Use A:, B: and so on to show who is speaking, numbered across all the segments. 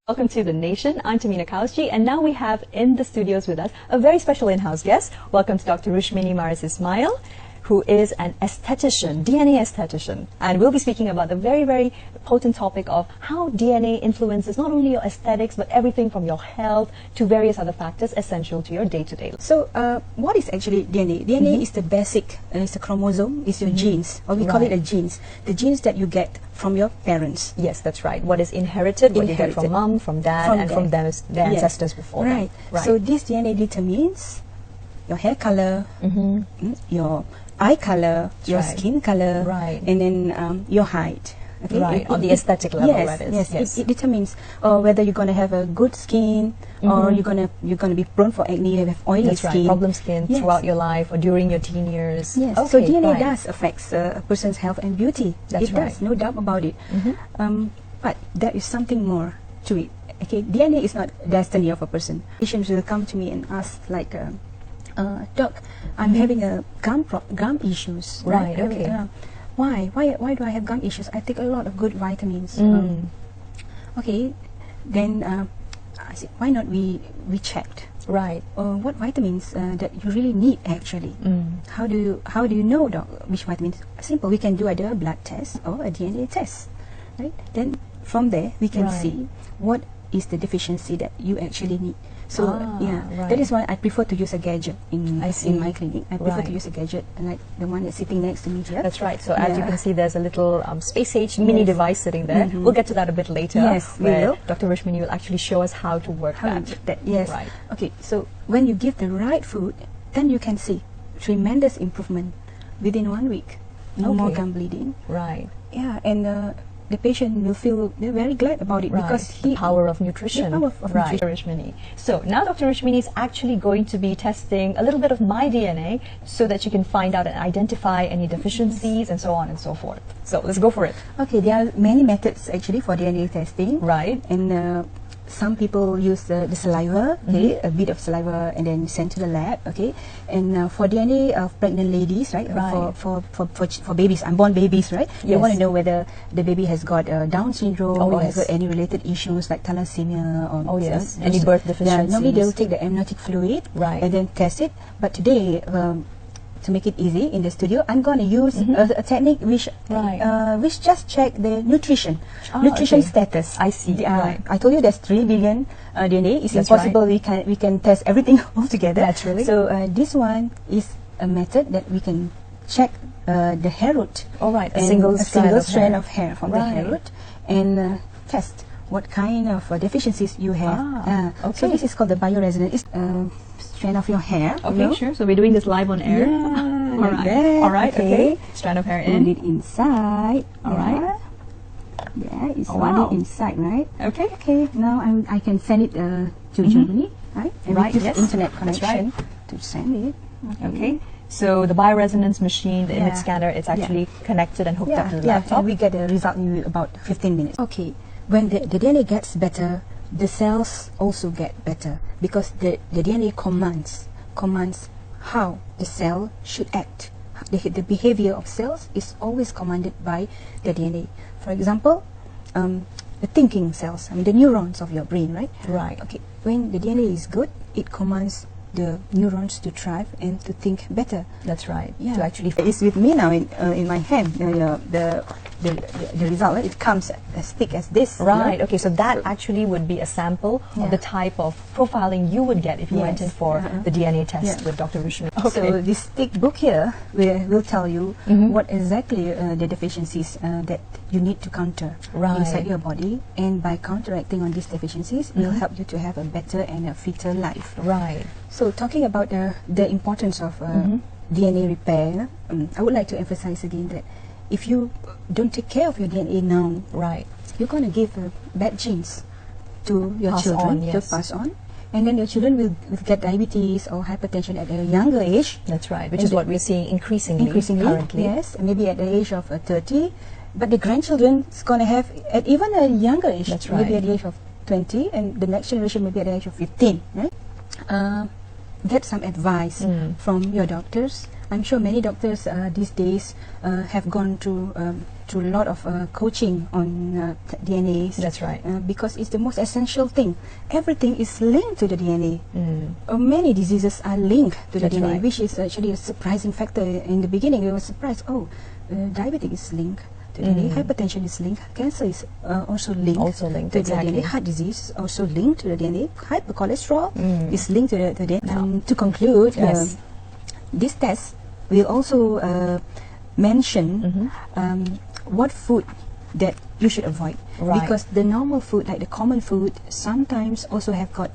A: Welcome to The Nation. I'm Tamina Kausji, and now we have in the studios with us a very special in-house guest. Welcome to Dr. Rushmini Maris Ismail, who is an esthetician, DNA esthetician. And we'll be speaking about the very, very potent topic of how DNA influences not only your aesthetics, but everything from your health to various other factors essential to your day-to-day life.
B: So, what is actually DNA? DNA is the basic, it's a chromosome, it's your genes, or we call it a genes. The genes that you get from your parents.
A: Yes, that's right. What is inherited, what you get from mom, from dad, and from their ancestors before them.
B: Right. So this DNA determines your hair color, your eye color, your skin color, and then your height. Okay?
A: On the aesthetic level, that is.
B: Yes. It determines whether you're going to have a good skin or you're going to be prone for acne, you have oily skin.
A: Problem skin throughout your life or during your teen years.
B: Yes. Okay, so DNA does affect a person's health and beauty.
A: That's
B: it does, no doubt about it. But there is something more to it. Okay, DNA is not destiny of a person. Patients will come to me and ask like, Doc, I'm having a gum issues.
A: Right. Okay.
B: Why do I have gum issues? I take a lot of good vitamins. Okay, then I said, why not we checked?
A: Right.
B: What vitamins that you really need actually? How do you know, Doc, which vitamins? Simple. We can do either a blood test or a DNA test, right? Then from there we can see what is the deficiency that you actually need. So that is why I prefer to use a gadget in my clinic. I prefer to use a gadget like the one that's sitting next to me here.
A: That's right. So as you can see, there's a little space-age mini device sitting there. We'll get to that a bit later.
B: Yes, we will.
A: Dr. Rushmini will actually show us how to work that.
B: Yes.
A: Right.
B: Okay. So when you give the right food, then you can see tremendous improvement within 1 week. No more gum bleeding.
A: Right.
B: Yeah, and the patient will feel very glad about it because
A: the power of nutrition.
B: The power of nutrition.
A: Rushmini. So now Dr. Rushmini is actually going to be testing a little bit of my DNA so that you can find out and identify any deficiencies and so on and so forth. So let's go for it.
B: Okay, there are many methods actually for DNA testing.
A: Right.
B: And some people use the saliva, a bit of saliva, and then send to the lab. Okay, and for DNA of pregnant ladies, right? For babies, unborn babies, right? They want to know whether the baby has got Down syndrome or has got any related issues like thalassemia or
A: any birth deficiencies.
B: Normally they will take the amniotic fluid and then test it. But today, to make it easy in the studio, I'm going to use a technique which just check the nutrition status.
A: I see.
B: I told you there's 3 billion DNA. It's impossible we can test everything all together.
A: Naturally.
B: So this one is a method that we can check the hair root.
A: A single strand
B: of hair from the hair root and test what kind of deficiencies you have. So this is called the bioresonance. It's strand of your hair.
A: Okay, sure. So we're doing this live on air. All right. Okay. Strand of hair in.
B: Put it inside.
A: All right.
B: Yeah, it's already inside, right?
A: Okay.
B: Okay. Now I can send it to Germany, right? And we use internet connection to send it.
A: Okay. So the bioresonance machine, the image scanner, it's actually connected and hooked up to the laptop.
B: And we get the result in about 15 minutes. Okay. When the DNA gets better, the cells also get better because the DNA commands how the cell should act. The behavior of cells is always commanded by the DNA. For example, the thinking cells, the neurons of your brain, right?
A: Right.
B: Okay. When the DNA is good, it commands the neurons to thrive and to think better.
A: That's right.
B: Yeah.
A: To actually,
B: it's with me now in my hand. The result, it comes as thick as this.
A: Right. Okay. So that actually would be a sample of the type of profiling you would get if you went in for the DNA test with Dr. Rushmini. Okay.
B: So this thick book here will tell you what exactly the deficiencies that you need to counter inside your body, and by counteracting on these deficiencies, will help you to have a better and a fitter life.
A: Right.
B: So talking about the importance of DNA repair, I would like to emphasize again that if you don't take care of your DNA now, you're going to give bad genes to your children to pass on, and then your children will get diabetes or hypertension at a younger age.
A: That's right, which is what we're seeing increasingly currently.
B: Yes, maybe at the age of 30, but the grandchildren is going to have at even a younger age.
A: That's right.
B: Maybe at the age of 20, and the next generation maybe at the age of 15. Right? Get some advice from your doctors I'm sure many doctors these days have gone through a lot of coaching on DNAs.
A: That's right.
B: Because it's the most essential thing. Everything is linked to the DNA. Many diseases are linked to the
A: That's
B: DNA,
A: right.
B: which is actually a surprising factor. In the beginning, we were surprised. Oh, diabetes is linked to DNA. Hypertension is linked. Cancer is also linked. To
A: exactly.
B: the DNA. Heart disease is also linked to the DNA. Hypercholesterol is linked to the DNA. To conclude,
A: Yes.
B: this test will also mention what food that you should avoid,
A: Right.
B: because the normal food, like the common food, sometimes also have got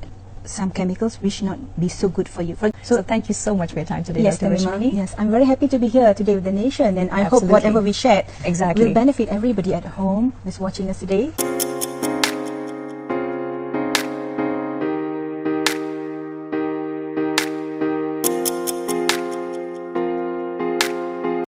B: some chemicals which not be so good for you.
A: So thank you so much for your time today,
B: Yes,
A: Dr.
B: Tamima.
A: Rishmini.
B: Yes, I'm very happy to be here today with the nation, and I hope
A: Absolutely.
B: whatever we shared
A: Exactly.
B: will benefit everybody at home who's watching us today.